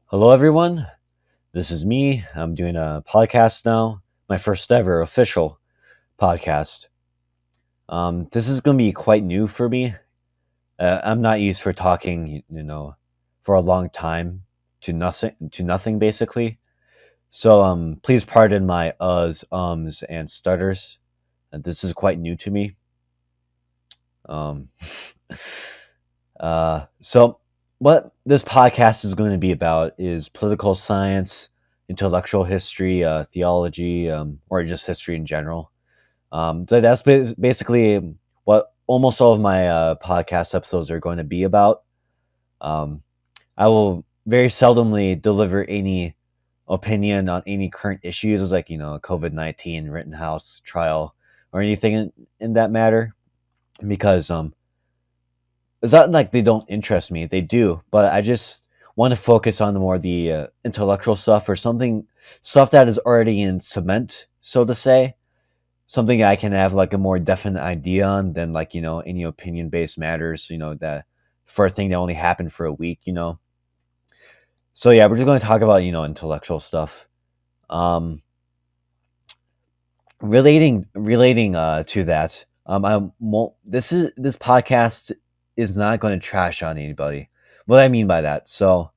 Hello, everyone. This is me. I'm doing a podcast now, my first ever official podcast. This is going to be quite new for me. I'm not used for talking, for a long time to nothing, basically. So, please pardon my ums, and stutters. This is quite new to me. Um, so, what this podcast is going to be about is political science, intellectual history, theology, or just history in general. So that's basically what almost all of my podcast episodes are going to be about. Um, I will very seldomly deliver any opinion on any current issues, like COVID-19, Rittenhouse trial, or anything in that matter, because it's not like they don't interest me. They do, but I just want to focus on the intellectual stuff or stuff that is already in cement, so to say. Something I can have like a more definite idea on than any opinion based matters. That for a thing that only happened for a week. So yeah, we're just going to talk about intellectual stuff. Um, relating to that. I won't. This podcast is not going to trash on anybody. What I mean by that. So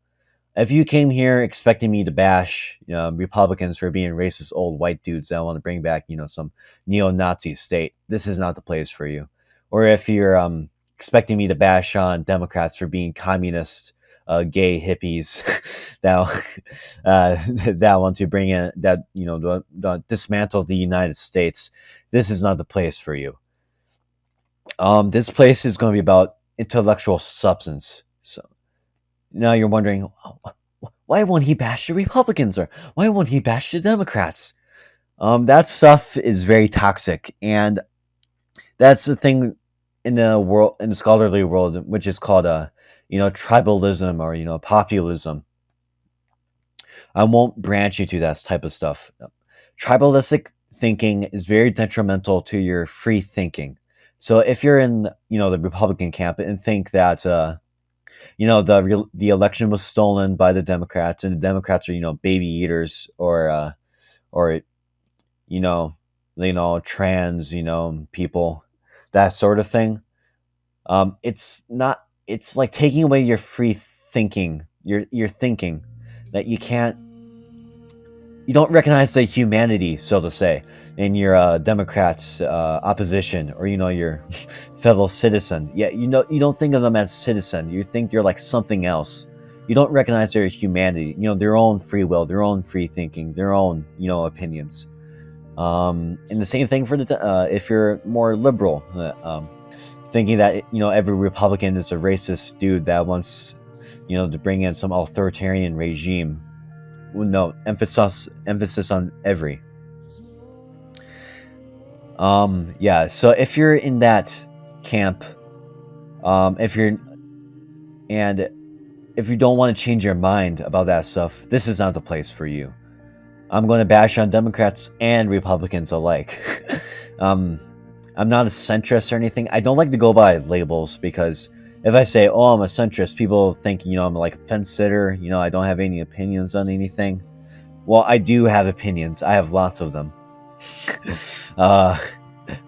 if you came here expecting me to bash Republicans for being racist old white dudes that want to bring back some neo-Nazi state, this is not the place for you. Or if you're expecting me to bash on Democrats for being communist, gay hippies that that want to bring in that dismantle the United States, this is not the place for you. This place is going to be about intellectual substance. So now you're wondering, why won't he bash the Republicans or why won't he bash the Democrats? That stuff is very toxic, and that's the thing in the scholarly world, which is called tribalism or populism. I won't branch you to that type of stuff. Tribalistic thinking is very detrimental to your free thinking. So if you're in the Republican camp and think that the election was stolen by the Democrats, and the Democrats are baby eaters or trans people, that sort of thing. It's not. It's like taking away your free thinking, your thinking that you don't recognize the humanity, so to say, in your Democrats' opposition or your fellow citizen. Yeah, you don't think of them as citizen. You think you're like something else. You don't recognize their humanity. Their own free will, their own free thinking, their own opinions. And the same thing for if you're more liberal, thinking that every Republican is a racist dude that wants to bring in some authoritarian regime. Well, no, emphasis on every. Yeah. So if you're in that camp, if you're and if you don't want to change your mind about that stuff, this is not the place for you. I'm going to bash on Democrats and Republicans alike. um, I'm not a centrist or anything. I don't like to go by labels because if I say, "Oh, I'm a centrist," people think I'm like a fence sitter. I don't have any opinions on anything. Well, I do have opinions. I have lots of them. uh,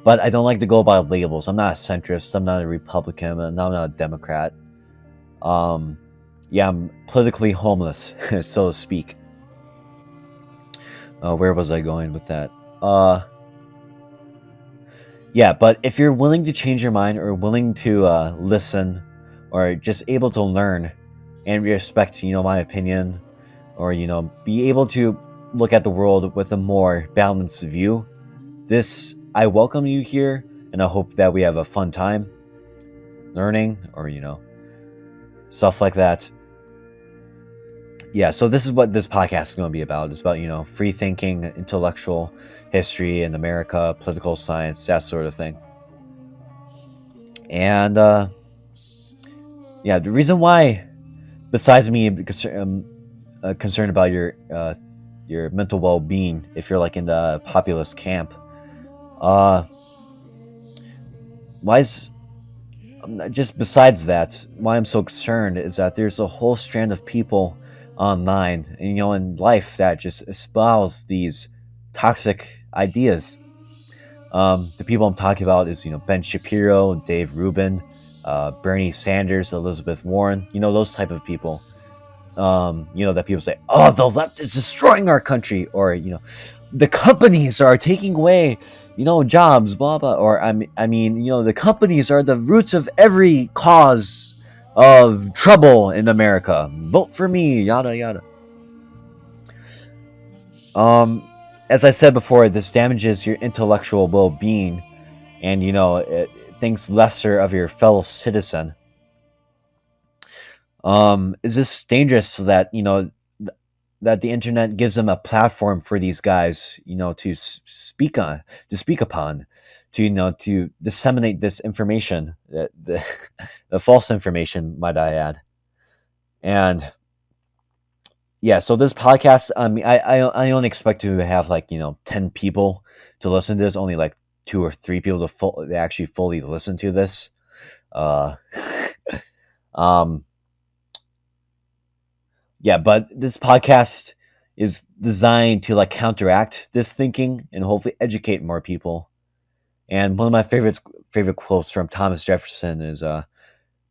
but I don't like to go by labels. I'm not a centrist. I'm not a Republican. I'm not a Democrat. Um, yeah, I'm politically homeless, so to speak. Where was I going with that? Yeah, but if you're willing to change your mind or willing to listen or just able to learn and respect, my opinion, or, be able to look at the world with a more balanced view, I welcome you here, and I hope that we have a fun time learning or, stuff like that. Yeah, so this is what this podcast is going to be about. It's about, free thinking, intellectual history in America, political science, that sort of thing. And yeah, the reason why, besides me concerned about your mental well-being, if you're like in the populist camp, uh, why is just besides that, why I'm so concerned is that there's a whole strand of people online, and in life that just espouse these toxic ideas. The people I'm talking about is Ben Shapiro, Dave Rubin, Bernie Sanders, Elizabeth Warren. Those type of people. That people say, "Oh, the left is destroying our country," or the companies are taking away jobs, blah blah. Or I mean, the companies are the roots of every cause of trouble in America. Vote for me, yada yada. Um, as I said before, this damages your intellectual well-being, and it thinks lesser of your fellow citizen. Is this dangerous so that that the internet gives them a platform for these guys to speak upon, to to disseminate this information, the false information, might I add. And yeah, so this podcast, I mean, I only expect to have like 10 people to listen to this, only like 2 or 3 people to actually fully listen to this. uh um yeah, but this podcast is designed to like counteract this thinking and hopefully educate more people. And one of my favorite quotes from Thomas Jefferson is,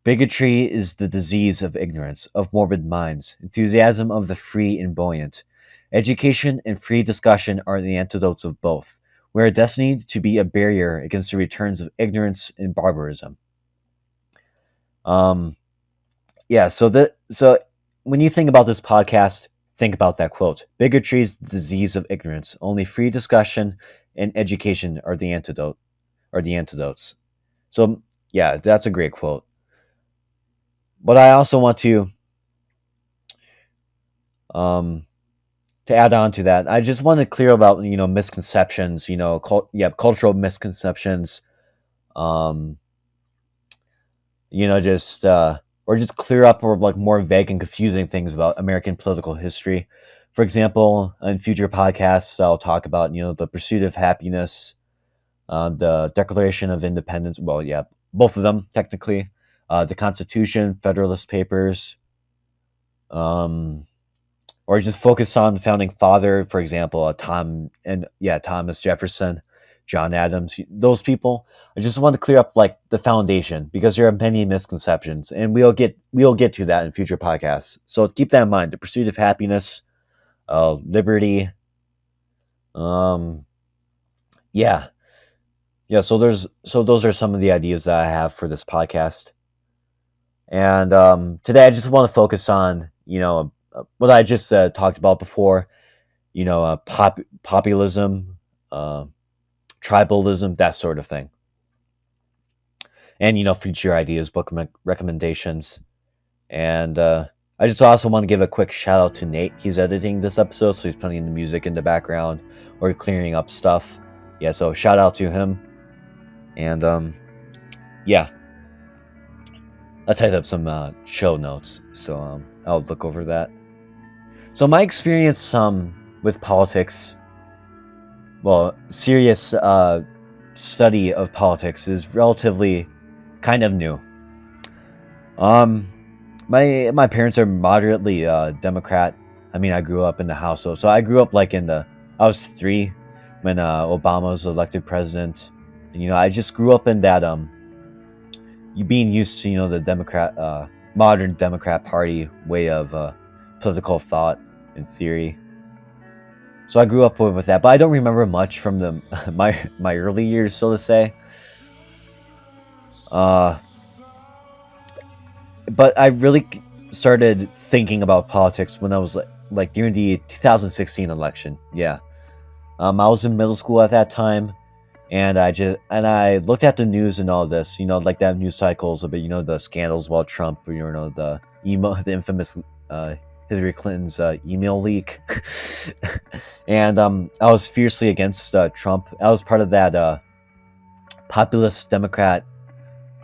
"Bigotry is the disease of ignorance, of morbid minds, enthusiasm of the free and buoyant. Education and free discussion are the antidotes of both. We are destined to be a barrier against the returns of ignorance and barbarism." Um, yeah, so when you think about this podcast, think about that quote. Bigotry is the disease of ignorance. Only free discussion and education are the antidotes. So yeah, that's a great quote. But I also want um to add on to that, I just want to clear about misconceptions, cultural misconceptions, um, just or just clear up or like more vague and confusing things about American political history. For example, in future podcasts, I'll talk about the pursuit of happiness, the Declaration of Independence. Well, yeah, both of them technically, the Constitution, Federalist Papers, um, or just focus on the founding father, for example, Thomas Jefferson, John Adams, those people. I just want to clear up like the foundation because there are many misconceptions, and we'll get to that in future podcasts. So keep that in mind: the pursuit of happiness, liberty. Um, yeah, yeah. So those are some of the ideas that I have for this podcast. And today, I just want to focus on what I just talked about before. Populism, uh, tribalism, that sort of thing, and future ideas, book recommendations, and I just also want to give a quick shout out to Nate. He's editing this episode, so he's putting the music in the background or clearing up stuff. Yeah, so shout out to him, and yeah, I typed up some show notes, so I'll look over that. So my experience with politics, well, serious study of politics is relatively kind of new. Um, my parents are moderately Democrat. I mean, I grew up in the household, so I grew up like I was 3 when Obama was elected president, and I just grew up in that you being used to the modern Democrat Party way of political thought and theory. So I grew up with that, but I don't remember much from my early years, so to say. Uh, but I really started thinking about politics when I was like during the 2016 election. Yeah, I was in middle school at that time, and I looked at the news and all this, like that news cycles about the scandals about Trump, the infamous Hillary Clinton's email leak, and I was fiercely against Trump. I was part of that populist Democrat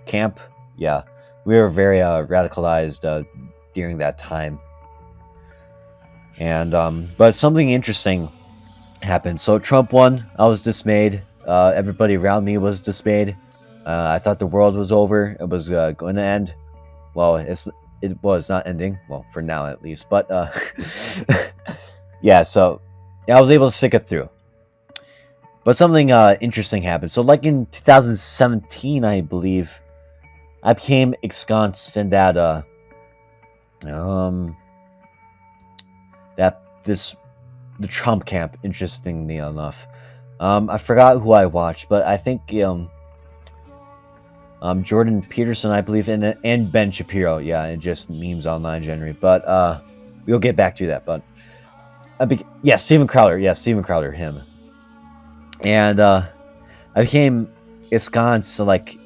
camp. Yeah, we were very radicalized during that time, and but something interesting happened. So Trump won. I was dismayed. Everybody around me was dismayed. I thought the world was over. It was going to end. Well, it it was not ending. Well, for now at least. But yeah, so yeah, I was able to stick it through. But something interesting happened. So, like in 2017, I believe, I became ensconced in that um that this the Trump camp. Interestingly enough, I forgot who I watched, but I think Jordan Peterson, I believe, and Ben Shapiro. Yeah, and just memes online generally. But we'll get back to that. But yeah, Steven Crowder. Yeah, Steven Crowder, him. And I became ensconced like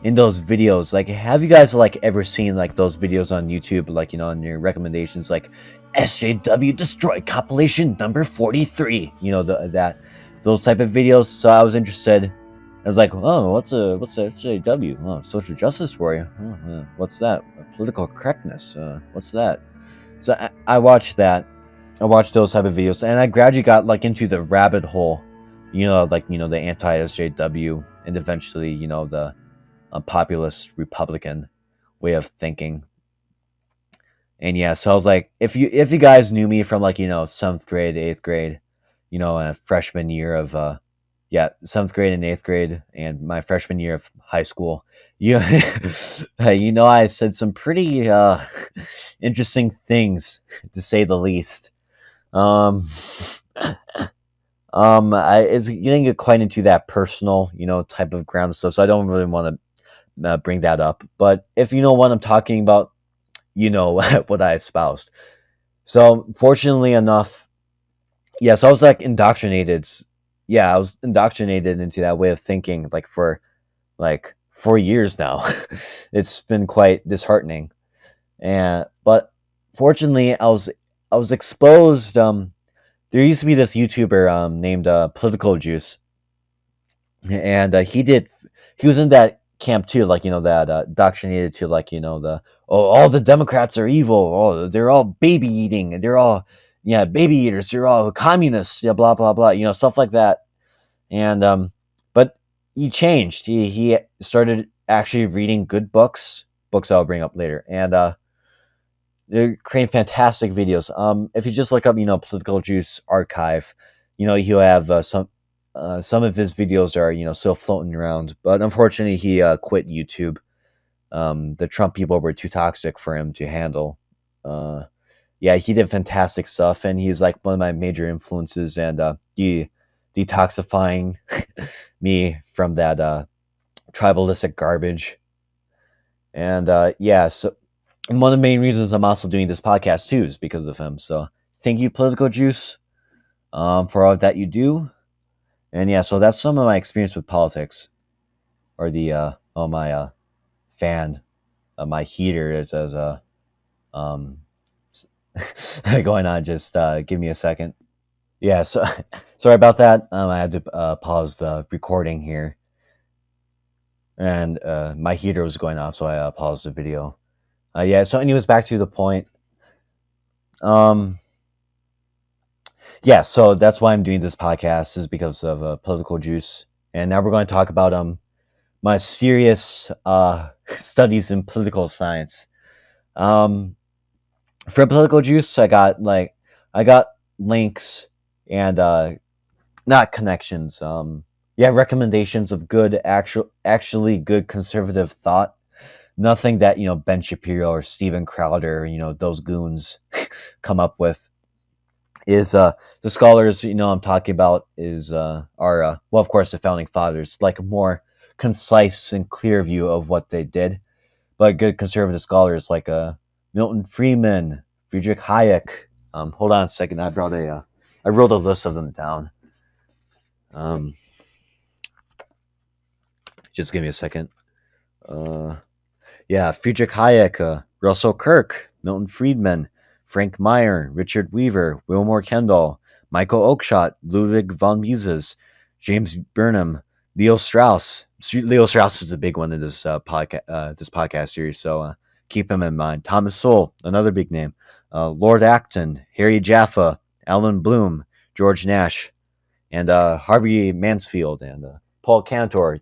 in those videos. Like, have you guys like ever seen like those videos on YouTube, like on your recommendations, like SJW Destroy compilation number 43? That those type of videos. So I was interested. I was like, oh, what's a SJW? Oh, social justice warrior. What's that? Political correctness. What's that? So I watched that. I watched those type of videos, and I gradually got like into the rabbit hole. The anti SJW, and eventually, the populist Republican way of thinking. And yeah, so I was like, if you guys knew me from like 7th grade, 8th grade, a freshman year of 7th grade and 8th grade, and my freshman year of high school, you I said some pretty interesting things, to say the least. Um, it's getting quite into that personal, type of ground stuff, so I don't really want to bring that up. But if you know what I'm talking about, you know what I espoused. So fortunately enough, yes, I was like indoctrinated. Yeah, I was indoctrinated into that way of thinking like for like 4 years now. It's been quite disheartening. And but fortunately, I was exposed. There used to be this YouTuber named Political Juice, and he was in that camp too, like that indoctrinated to like the, oh, all the Democrats are evil, oh, they're all baby eating, and they're all, yeah, baby eaters, they're all communists, yeah, blah blah blah, stuff like that. And but he changed. He started actually reading good books I'll bring up later. And they're creating fantastic videos. If you just look up, Political Juice Archive, he'll have some of his videos are still floating around. But unfortunately, he quit YouTube. The Trump people were too toxic for him to handle. Uh, yeah, he did fantastic stuff, and he's like one of my major influences, and he detoxifying me from that tribalistic garbage. And yeah, so and one of the main reasons I'm also doing this podcast too is because of him. So thank you, Political Juice, for all that you do. And yeah, so that's some of my experience with politics, or the my fan, my heater. It says um, going on. Just give me a second. Yeah, so sorry about that. I had to pause the recording here, and my heater was going off, so I paused the video. Yeah. So, anyways, back to the point. Um, yeah. So that's why I'm doing this podcast, is because of Political Juice, and now we're going to talk about my serious studies in political science. Um, for Political Juice, I got links and not connections. Yeah, recommendations of good actually good conservative thought. Nothing that Ben Shapiro or Steven Crowder, those goons come up with. Is the scholars I'm talking about is are well, of course, the founding fathers, like a more concise and clear view of what they did. But good conservative scholars like Milton Friedman, Friedrich Hayek. Hold on a second. I wrote a list of them down. Um, just give me a second. Uh, yeah, Friedrich Hayek, Russell Kirk, Milton Friedman, Frank Meyer, Richard Weaver, Wilmore Kendall, Michael Oakeshott, Ludwig von Mises, James Burnham, Leo Strauss. Leo Strauss is a big one in this podcast series, so keep him in mind. Thomas Sowell, another big name. Lord Acton, Harry Jaffa, Alan Bloom, George Nash, and Harvey Mansfield, and Paul Cantor.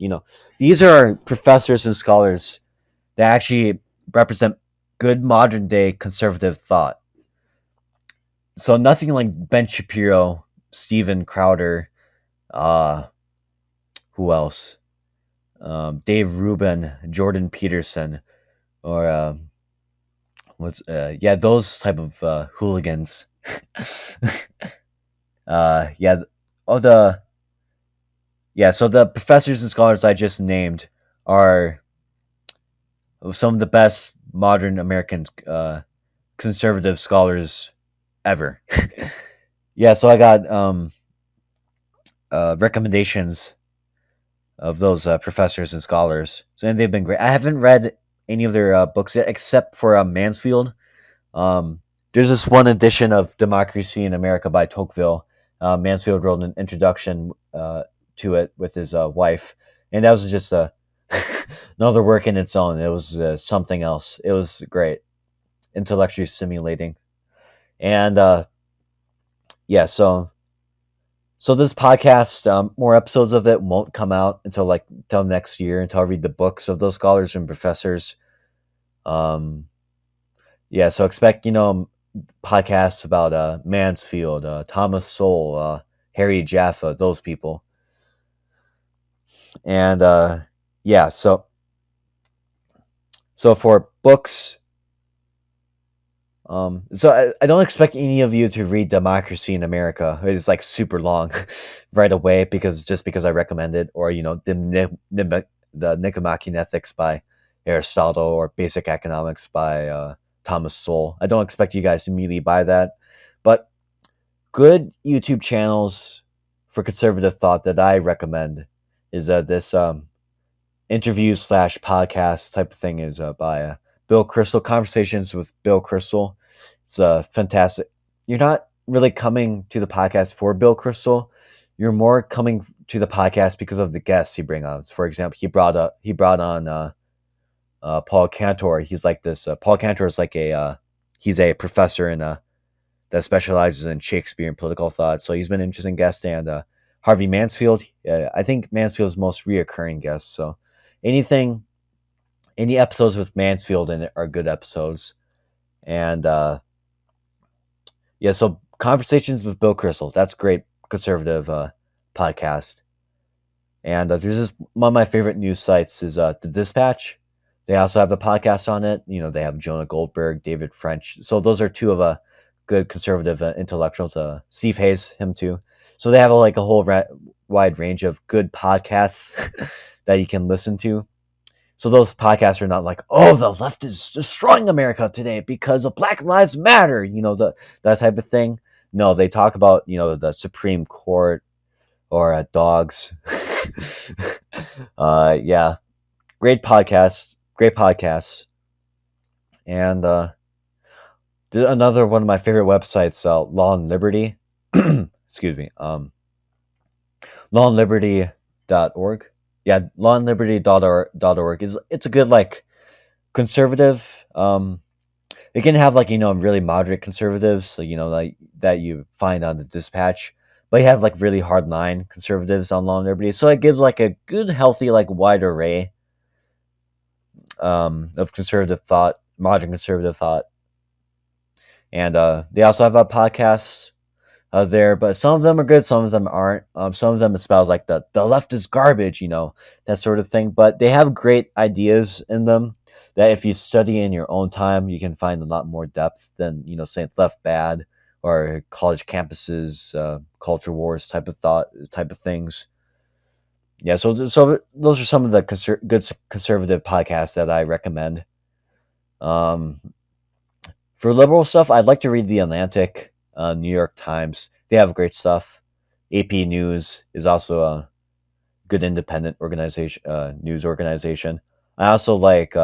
These are professors and scholars that actually represent good modern day conservative thought. So nothing like Ben Shapiro, Steven Crowder, uh, who else? Dave Rubin, Jordan Peterson, or those type of hooligans. Yeah, oh the yeah, so the professors and scholars I just named are some of the best modern American conservative scholars ever. Yeah, so I got recommendations of those professors and scholars. So and they've been great. I haven't read any of their books yet, except for Mansfield. Um, there's this one edition of Democracy in America by Tocqueville. Mansfield wrote an introduction to it with his wife, and that was just another work in its own. It was something else. It was great, intellectually stimulating, and yeah. So this podcast, more episodes of it won't come out until next year, until I read the books of those scholars and professors. Um, yeah, so expect podcasts about Mansfield, Thomas Sowell, Harry Jaffa, those people, and yeah. So for books, I don't expect any of you to read Democracy in America. It's like super long right away because I recommend it, or the Nicomachean Ethics by Aristotle, or Basic Economics by Thomas Sowell. I don't expect you guys to immediately buy that, but good YouTube channels for conservative thought that I recommend is this interview slash podcast type of thing is by Bill Crystal. Conversations with Bill Crystal. It's fantastic. You're not really coming to the podcast for Bill Crystal. You're more coming to the podcast because of the guests he bring on. So for example, he brought on Paul Cantor. He's like this. Paul Cantor is like he's a professor in that specializes in Shakespeare and political thought. So he's been an interesting guest. And Harvey Mansfield, I think Mansfield's most reoccurring guest. So anything, any episodes with Mansfield in it are good episodes. And yeah, so Conversations with Bill Crystal, that's great conservative podcast. And there's this one of my favorite news sites is The Dispatch. They also have a podcast on it. They have Jonah Goldberg, David French. So those are two of good conservative intellectuals. Steve Hayes, him too. So they have a whole wide range of good podcasts that you can listen to. So those podcasts are not like, oh, the left is destroying America today because of Black Lives Matter, that type of thing. No, they talk about, the Supreme Court or dogs. Yeah, great podcasts. And another one of my favorite websites, Law and Liberty. Excuse me. Lawandliberty.org. Yeah, lawandliberty.org it's a good conservative. It can have really moderate conservatives, so, that you find on the Dispatch, but you have really hardline conservatives on Law and Liberty. So it gives a good, healthy, wide array of conservative thought, modern conservative thought. And they also have a podcast there, but some of them are good, some of them aren't. Some of them espouse the left is garbage, that sort of thing. But they have great ideas in them that if you study in your own time, you can find a lot more depth than saying left bad or college campuses, culture wars type of things. Yeah, so those are some of the good conservative podcasts that I recommend. For liberal stuff, I'd like to read The Atlantic, New York Times. They have great stuff. AP News is also a good independent organization, news organization. I also like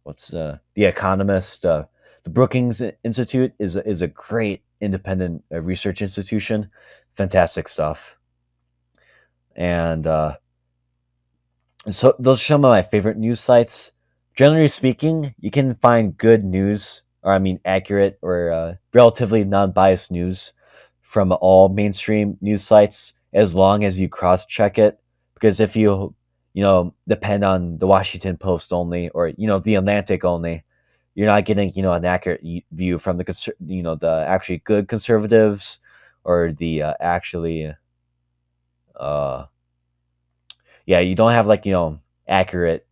what's The Economist. The Brookings Institute is a great independent research institution. Fantastic stuff. And so those are some of my favorite news sites. Generally speaking, you can find good news, or I mean accurate or relatively non-biased news from all mainstream news sites, as long as you cross-check it. Because depend on the Washington Post only, or the Atlantic only. You're not getting an accurate view from the actually good conservatives, or the actually uh yeah, you don't have like accurate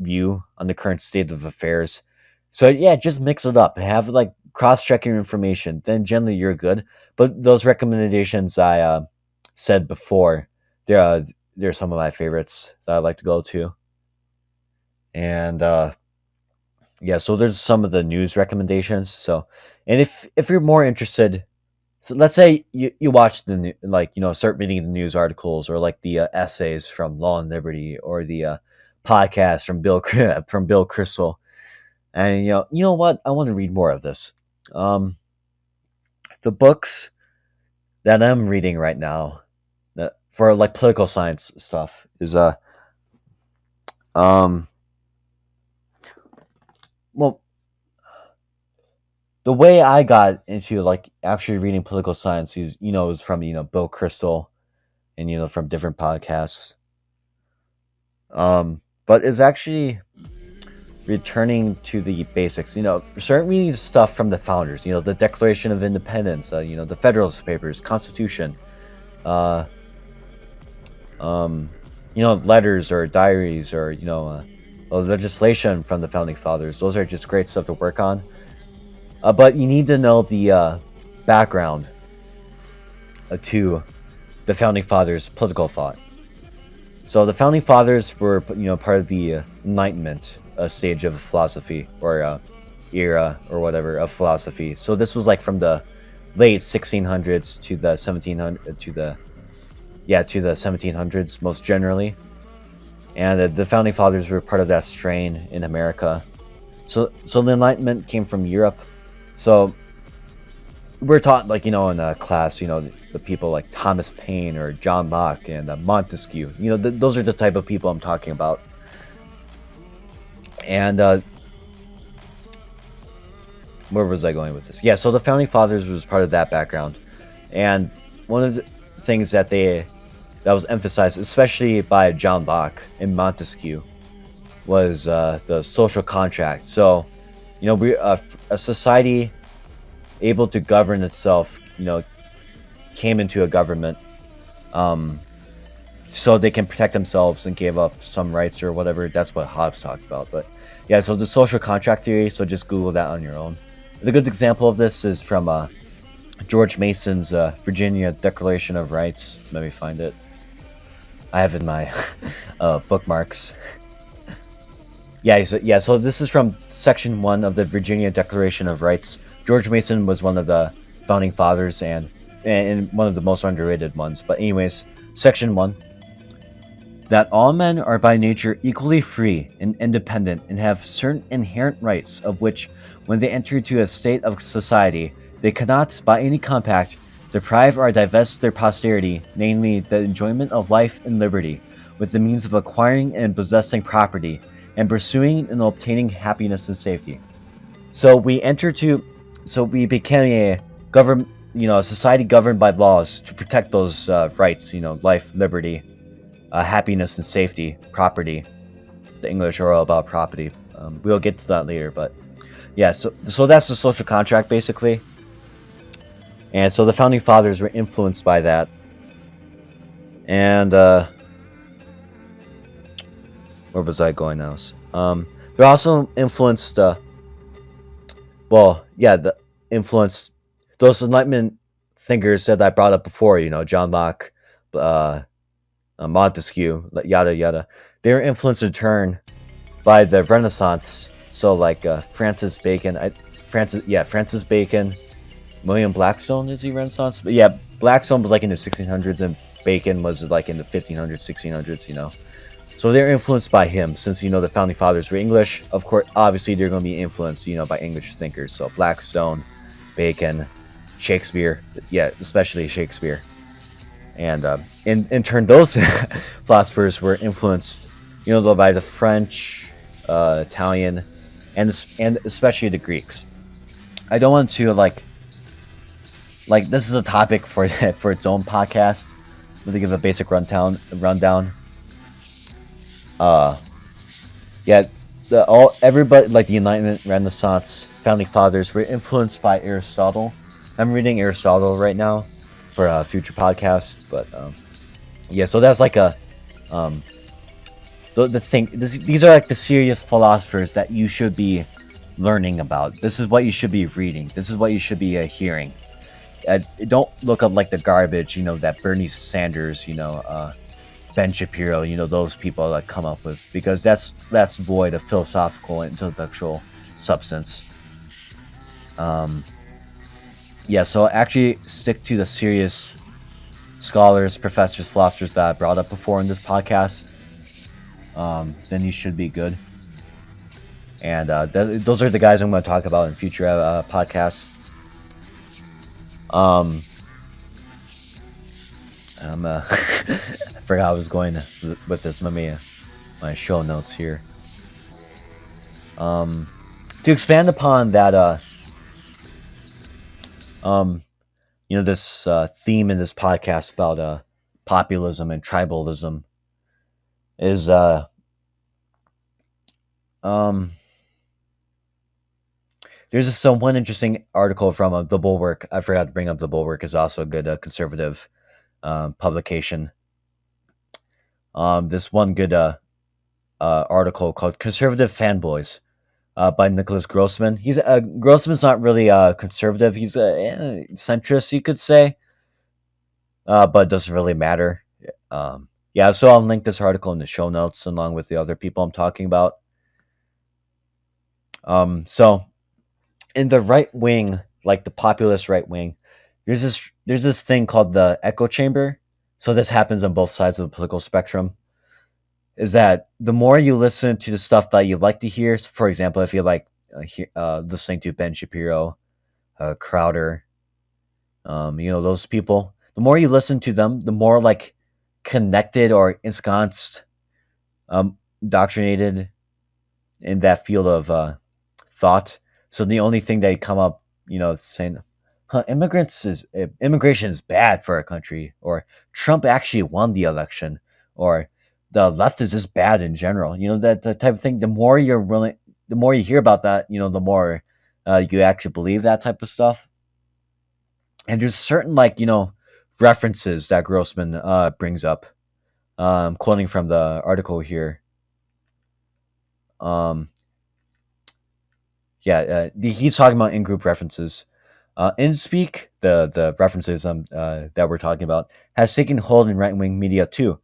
view on the current state of affairs. So yeah, just mix it up. Have like cross-check your information. Then generally you're good. But those recommendations I said before, they're some of my favorites that I like to go to. And yeah, so there's some of the news recommendations. So, and if you're more interested, so let's say you watch like start reading the news articles, or like the essays from Law and Liberty, or the podcast from from Bill Crystal. And you know what? I want to read more of this. Um, the books that I'm reading right now, for like political science stuff, is um well, the way I got into like actually reading political science is is from Bill Crystal, and from different podcasts. But it's actually returning to the basics. Start reading stuff from the founders. The Declaration of Independence. The Federalist Papers, Constitution. Uh, Letters or diaries, or legislation from the founding fathers. Those are just great stuff to work on. But you need to know the background to the founding fathers' political thought. So the founding fathers were, part of the Enlightenment stage of philosophy, or era, or whatever, of philosophy. So this was like from the late 1600s to the 1700s, to the 1700s most generally. And the founding fathers were part of that strain in America. So the Enlightenment came from Europe. So we're taught, like, in a class, the people like Thomas Paine or John Locke and Montesquieu. Those are the type of people I'm talking about. And where was I going with this? Yeah, so the founding fathers was part of that background. And one of the things that was emphasized, especially by John Locke and Montesquieu, was the social contract. So, we a society able to govern itself, came into a government, so they can protect themselves and gave up some rights or whatever. That's what Hobbes talked about. But yeah, so the social contract theory. So just Google that on your own. The good example of this is from George Mason's Virginia Declaration of Rights. Let me find it. I have it in my bookmarks. So this is from Section 1 of the Virginia Declaration of Rights. George Mason was one of the founding fathers, and one of the most underrated ones. But anyways, Section 1. That all men are by nature equally free and independent, and have certain inherent rights, of which, when they enter into a state of society, they cannot, by any compact, deprive or divest their posterity, namely the enjoyment of life and liberty, with the means of acquiring and possessing property, and pursuing and obtaining happiness and safety. So we became a a society governed by laws to protect those rights. Life, liberty, happiness and safety, property. The English are all about property. We'll get to that later, but yeah. So that's the social contract, basically. And so the founding fathers were influenced by that, and where was I going now? They're also influenced. The influence those Enlightenment thinkers that I brought up before. John Locke, Montesquieu, yada yada. They were influenced in turn by the Renaissance. So like Francis Bacon, Francis Bacon, William Blackstone. Is he Renaissance? But yeah, Blackstone was like in the 1600s, and Bacon was like in the 1500s, 1600s. So they're influenced by him, since the founding fathers were English. Of course, obviously they're going to be influenced, by English thinkers. So Blackstone, Bacon, Shakespeare, yeah, especially Shakespeare. And in turn, those philosophers were influenced, by the French, Italian, and especially the Greeks. I don't want to like this is a topic for its own podcast. Let me give a basic rundown. Uh, yeah, the all everybody like the Enlightenment, Renaissance, founding fathers were influenced by Aristotle. I'm reading Aristotle right now for a future podcast, but yeah, so that's like a um the thing. These are like the serious philosophers that you should be learning about. This is what you should be reading. This is what you should be hearing. Don't look up like the garbage, that Bernie Sanders, Ben Shapiro, those people that come up with, because that's void of philosophical and intellectual substance. Um, yeah, so actually stick to the serious scholars, professors, philosophers that I brought up before in this podcast. Then you should be good. And those are the guys I'm going to talk about in future podcasts. Um, I forgot I was going with this. Let me my show notes here. Um, to expand upon that, um, this theme in this podcast about populism and tribalism is um, there's just some one interesting article from the Bulwark. I forgot to bring up the Bulwark is also a good conservative publication. This one good article called "Conservative Fanboys" by Nicholas Grossman. Grossman's not really conservative. He's a centrist, you could say, but it doesn't really matter. Yeah, so I'll link this article in the show notes along with the other people I'm talking about. So in the right wing, like the populist right wing, there's this thing called the echo chamber. So this happens on both sides of the political spectrum. Is that the more you listen to the stuff that you like to hear? So for example, if you like listening to Ben Shapiro, Crowder, those people. The more you listen to them, the more like connected or ensconced, indoctrinated in that field of thought. So the only thing they come up, saying, immigration is bad for our country, or Trump actually won the election, or the left is just bad in general. That type of thing. The more you hear about that, the more you actually believe that type of stuff. And there's certain references that Grossman brings up. Quoting from the article here. Um, yeah, he's talking about in-group references. InSpeak, the references that we're talking about, has taken hold in right-wing media too.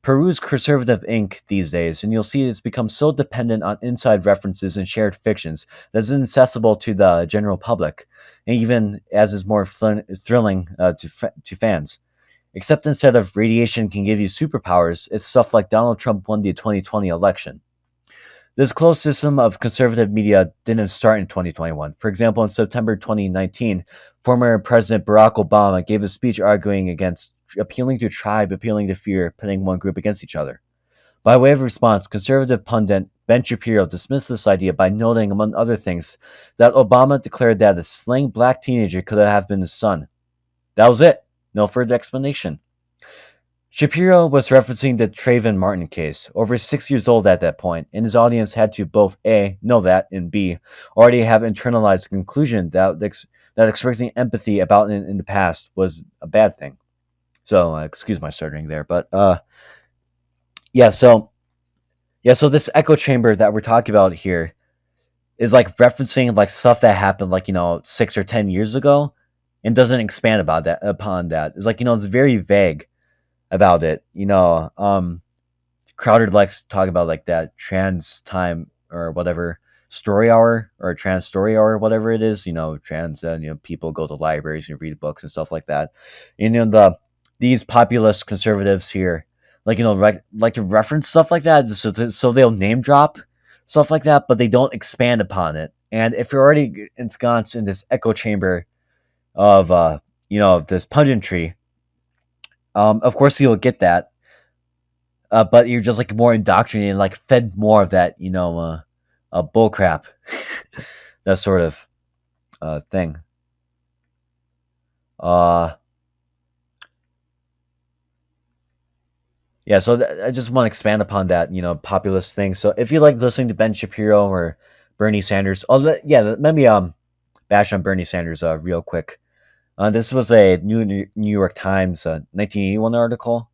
Peruse conservative ink these days, and you'll see it's become so dependent on inside references and shared fictions that it's inaccessible to the general public, and even as is more thrilling to fans. Except instead of radiation can give you superpowers, it's stuff like Donald Trump won the 2020 election. This closed system of conservative media didn't start in 2021. For example, in September 2019, former President Barack Obama gave a speech arguing against appealing to tribe, appealing to fear, pitting one group against each other. By way of response, conservative pundit Ben Shapiro dismissed this idea by noting, among other things, that Obama declared that a slain black teenager could have been his son. That was it. No further explanation. Shapiro was referencing the Trayvon Martin case, over 6 years old at that point, and his audience had to both A, know that, and B, already have internalized the conclusion that expressing empathy about it in the past was a bad thing. So, excuse my stuttering there, but yeah, so so this echo chamber that we're talking about here is like referencing like stuff that happened 6 or 10 years ago, and doesn't expand about that upon that. It's like it's very vague about it. Crowder likes to talk about like that trans time or whatever story hour or trans story hour, whatever it is. Trans people go to libraries and read books and stuff like that. These populist conservatives here, like to reference stuff like that, so they'll name drop stuff like that, but they don't expand upon it. And if you're already ensconced in this echo chamber of this punditry, of course you'll get that, but you're just like more indoctrinated, like fed more of that, bull crap, that sort of thing. Uh, Yeah, so I just want to expand upon that, populist thing. So if you like listening to Ben Shapiro or Bernie Sanders, let me bash on Bernie Sanders real quick. This was a New York Times 1981 article.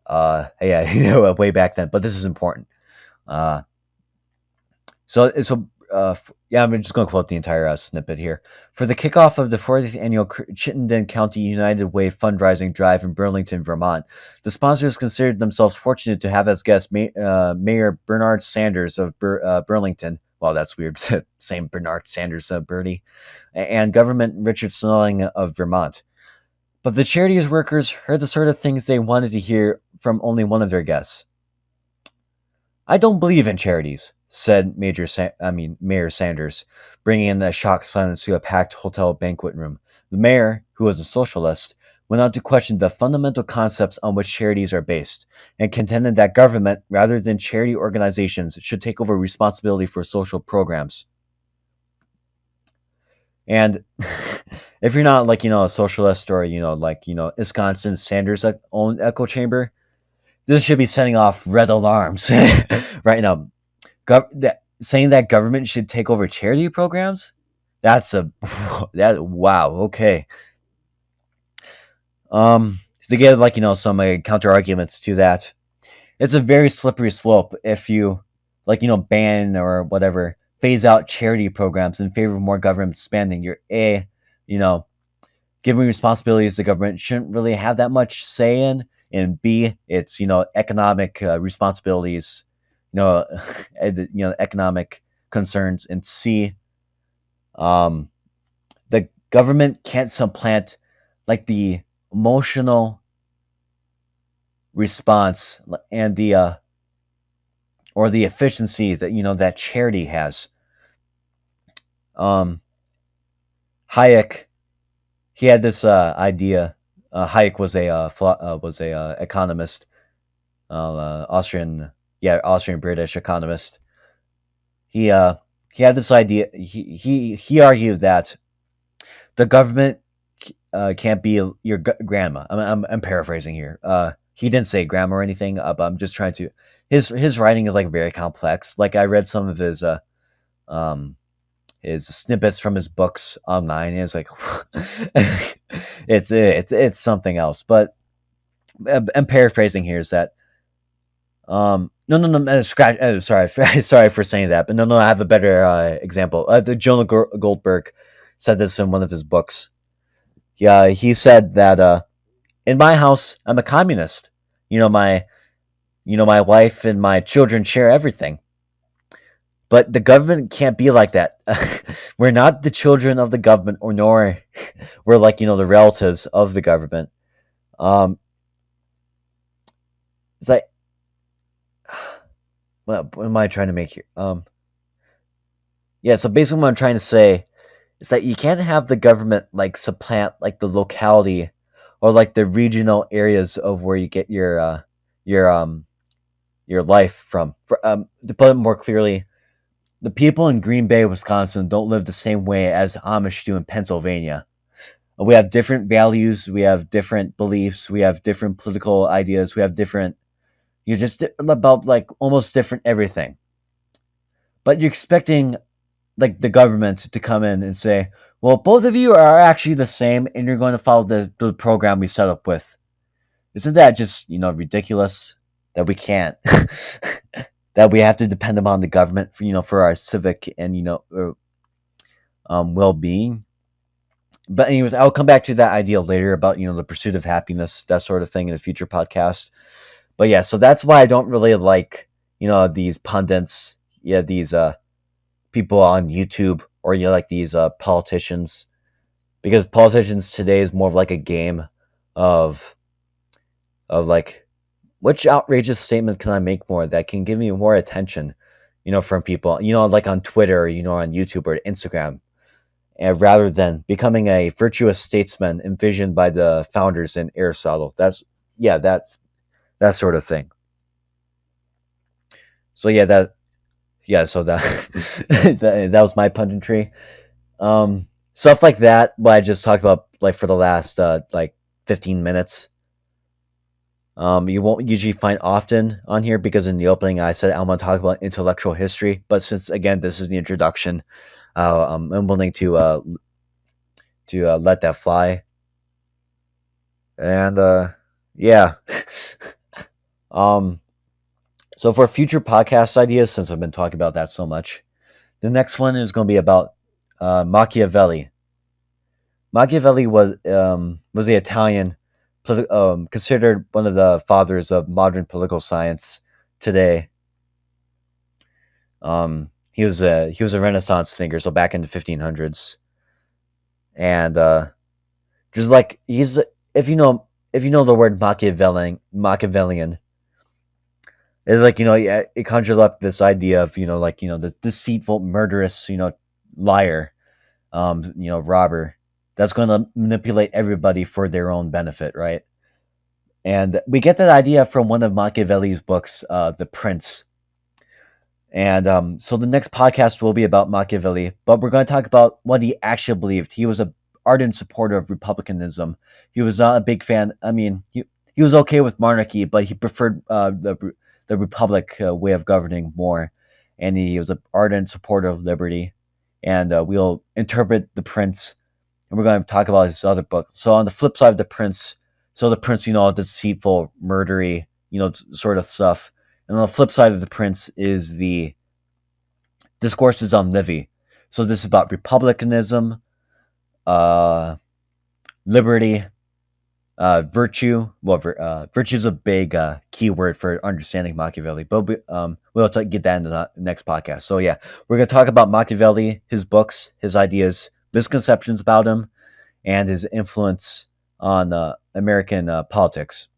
Yeah, way back then, but this is important. Uh, yeah, I'm just going to quote the entire snippet here. For the kickoff of the 40th annual Chittenden County United Way fundraising drive in Burlington, Vermont, the sponsors considered themselves fortunate to have as guest Mayor Bernard Sanders of Burlington. Well, that's weird. Same Bernard Sanders, Bernie, and Government Richard Snelling of Vermont. But the charity's workers heard the sort of things they wanted to hear from only one of their guests. I don't believe in charities, said Mayor Sanders, bringing in a shocked silence to a packed hotel banquet room. The mayor, who was a socialist, went on to question the fundamental concepts on which charities are based, and contended that government, rather than charity organizations, should take over responsibility for social programs. And if you're not like, a socialist or, Wisconsin Sanders owned echo chamber, this should be setting off red alarms right now. Saying that government should take over charity programs, that's a that wow. Okay. To get like some counter arguments to that, it's a very slippery slope if you ban or whatever, phase out charity programs in favor of more government spending. You're you know giving responsibilities to government shouldn't really have that much say in, and B, it's economic responsibilities, economic concerns, and C, um, the government can't supplant like the emotional response and the or the efficiency that that charity has. Um, Hayek, he had this idea. Hayek was a economist, Austrian, Austrian British economist. He uh, he had this idea. He argued that the government can't be your grandma. I'm paraphrasing here. He didn't say grandma or anything, but I'm just trying to. His writing is like very complex. Like I read some of um his snippets from his books online. And it's like it's something else. But I'm paraphrasing here. Is that no, scratch. Sorry, sorry for saying that, but no. I have a better example. The Jonah Goldberg said this in one of his books. Yeah, he said that in my house, I'm a communist. My my wife and my children share everything. But the government can't be like that. We're not the children of the government, or nor we're like the relatives of the government. Um, it's like, what am I trying to make here? Yeah. So basically, what I'm trying to say is that you can't have the government like supplant like the locality or like the regional areas of where you get your your life from. To put it more clearly, the people in Green Bay, Wisconsin, don't live the same way as Amish do in Pennsylvania. We have different values, we have different beliefs, we have different political ideas, we have different. You're just about like almost different everything. But you're expecting like the government to come in and say, "Well, both of you are actually the same, and you're going to follow the program we set up with." Isn't that just ridiculous that we can't that we have to depend upon the government for for our civic and well being? But anyways, I'll come back to that idea later about the pursuit of happiness, that sort of thing, in a future podcast. But yeah, so that's why I don't really like these pundits, these people on YouTube, or like these politicians, because politicians today is more of like a game of like, which outrageous statement can I make more that can give me more attention, from people, like on Twitter, on YouTube or Instagram, and rather than becoming a virtuous statesman envisioned by the founders in Aristotle. That's that sort of thing. So so that that was my punditry. Stuff like that, what I just talked about, like for the last like 15 minutes. You won't usually find often on here because in the opening I said I'm going to talk about intellectual history, but since again this is the introduction, I'm willing to let that fly. And yeah, um, so for future podcast ideas, since I've been talking about that so much, the next one is going to be about Machiavelli. Machiavelli was the Italian, considered one of the fathers of modern political science today. He was a Renaissance thinker, so back in the 1500s, and just like he's if you know the word Machiavellian is like yeah, it conjures up this idea of like the deceitful, murderous liar, robber that's going to manipulate everybody for their own benefit, right? And we get that idea from one of Machiavelli's books, The Prince. And so the next podcast will be about Machiavelli, but we're going to talk about what he actually believed. He was a ardent supporter of republicanism. He was not a big fan. I mean, he was okay with monarchy, but he preferred the republic way of governing more. And he was an ardent supporter of liberty. And we'll interpret The Prince, and we're going to talk about his other book. So on the flip side of The Prince, The Prince, deceitful, murdery, sort of stuff. And on the flip side of The Prince is the discourses on Livy. So this is about republicanism, uh, liberty, virtue. Well, virtue is a big key word for understanding Machiavelli, but we'll get that in the next podcast. So yeah, we're going to talk about Machiavelli, his books, his ideas, misconceptions about him, and his influence on American politics.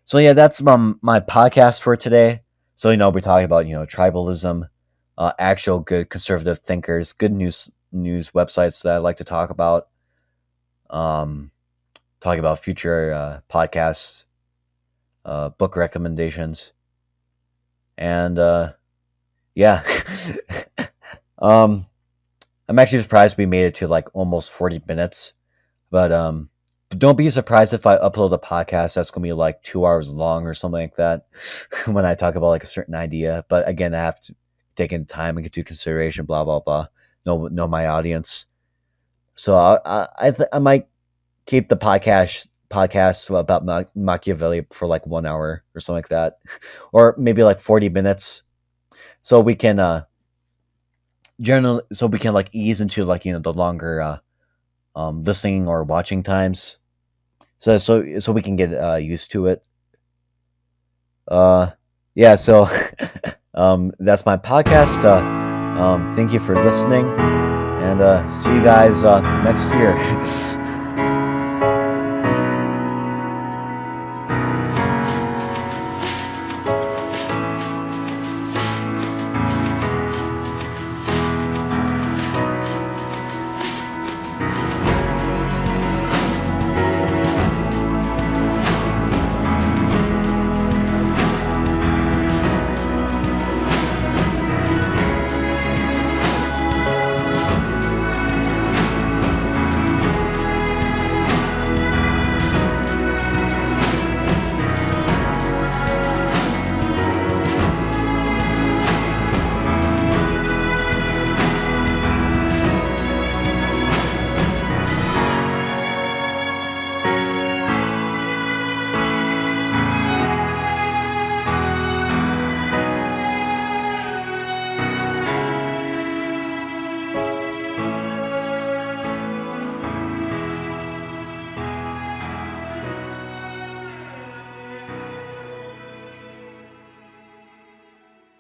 So yeah, that's my podcast for today. So we're talking about tribalism, actual good conservative thinkers, good news websites that I like to talk about. Talking about future podcasts, book recommendations, and yeah. I'm actually surprised we made it to like almost 40 minutes, but don't be surprised if I upload a podcast that's gonna be like 2 hours long or something like that when I talk about like a certain idea. But again, I have to take in time and into consideration, blah blah blah. Know my audience, so I might keep the podcast about Machiavelli for like 1 hour or something like that, or maybe like 40 minutes, so we can so we can like ease into like the longer listening or watching times, so we can get used to it. Uh, yeah. So that's my podcast. Thank you for listening, and see you guys next year.